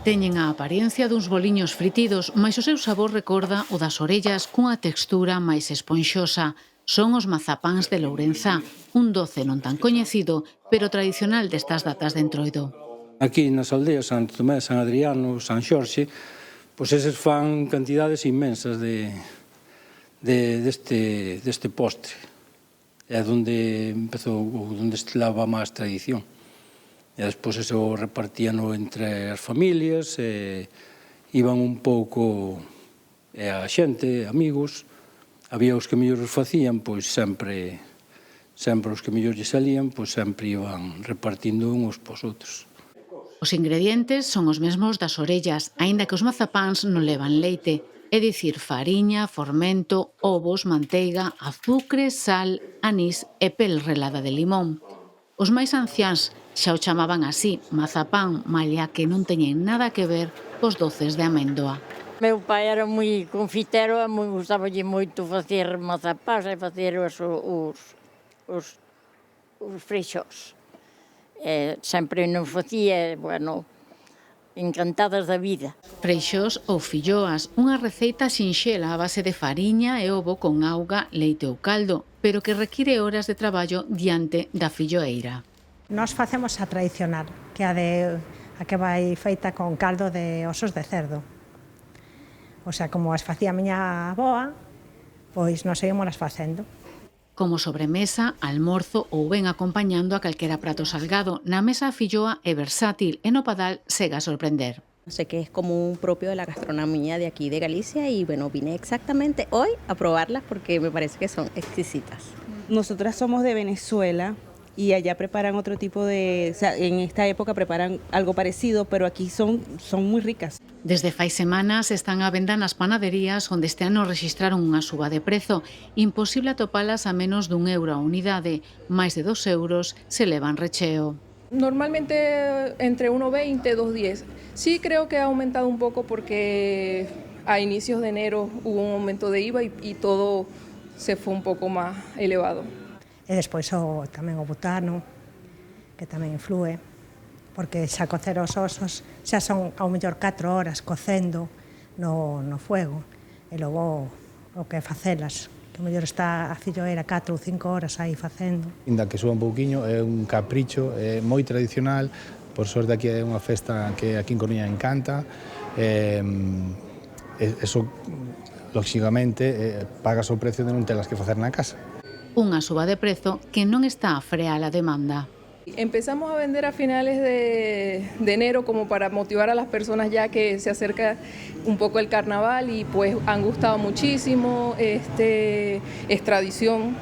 Teñen a apariencia duns boliños fritidos, mais o seu sabor recorda o das orellas cunha textura máis esponxosa. Son os mazapáns de Lourenzá, un doce non tan coñecido, pero tradicional destas datas de Entroido. Aquí nas aldeas Santo Tomé, San Adriano, San Xorxe, pois eses fan cantidades inmensas deste postre. É onde empezou, onde estelaba máis tradición. E despois eso repartíano entre as familias, iban un pouco a xente, amigos, había os que mellor os facían, pois sempre os que mellor lle salían, pois sempre iban repartindo uns pos outros. Os ingredientes son os mesmos das orellas, aínda que os mazapáns non levan leite, é dicir, fariña, formento, ovos, manteiga, azucre, sal, anís e pel relada de limón. Os máis anciáns xa o chamaban así, mazapán, malia que non teñen nada que ver cos doces de amendoa. Meu pai era moi confitero e gustaballe moito facer mazapás e facer os freixós. Sempre nos facía, bueno, encantadas da vida. Freixós ou filloas, unha receita sinxela a base de fariña e ovo con auga, leite ou caldo, pero que require horas de traballo diante da filloeira. Nós facemos a tradicional, que é a que vai feita con caldo de osos de cerdo. O sea, como as facía a miña avoa, pois nos seguimos facendo. Como sobremesa, almorzo ou ben acompañando a calquera prato salgado, na mesa a filloa é versátil e no padal sega a sorprender. Sé que es común propio de la gastronomía de aquí de Galicia y bueno, vine exactamente hoy a probarlas porque me parece que son exquisitas. Nosotras somos de Venezuela y allá preparan otro tipo de... O sea, en esta época preparan algo parecido, pero aquí son muy ricas. Desde fai semanas están á venda nas panaderías onde este ano rexistraron unha suba de prezo. Imposible atopalas a menos d'1 euro a unidade. Máis de 2 euros se levan recheo. Normalmente entre 1,20 y 2,10. Sí creo que ha aumentado un poco porque a inicios de enero hubo un aumento de IVA y todo se fue un poco más elevado. E despois tamén o butano, que tamén influe, porque xa cocer os osos xa son ao mellor 4 horas cocendo no fuego, e logo o que facelas, que ao mellor está a filloeira 4 ou 5 horas aí facendo. Inda que suba un pouquiño, é un capricho, é moi tradicional, por sorte aquí é unha festa que aquí en Coruña encanta, eso, lóxicamente, pagas o precio de non telas que facer na casa. Unha suba de prezo que non está a frear a demanda. Empezamos a vender a finales de enero como para motivar a las personas ya que se acerca un poco el carnaval y pues han gustado muchísimo, es tradición.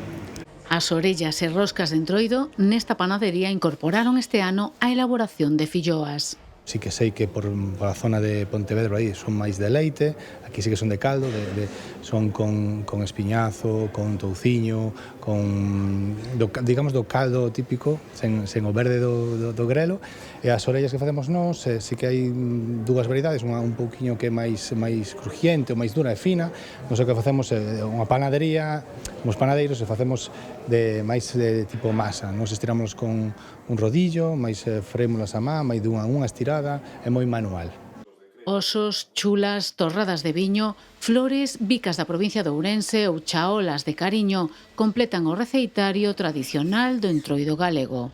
As orellas e roscas de Entroido nesta panadería incorporaron este ano a elaboración de filloas. Sí que sei que por a zona de Pontevedra aí son máis de leite, aquí sí que son de caldo, son con espiñazo, con touciño, digamos do caldo típico, sen o verde do grelo, e as orellas que facemos nós, sí que hai dúas variedades, unha un pouquiño que é máis crujiente, ou máis dura e fina, nós o que facemos é unha panadería, uns panadeiros e facemos máis de tipo masa, nós estirámonos con un rodillo, máis freémolas a má, máis dunha estirada, é moi manual. Osos, chulas, torradas de viño, flores, bicas da provincia de Ourense ou chaolas de Cariño completan o receitario tradicional do Entroido galego.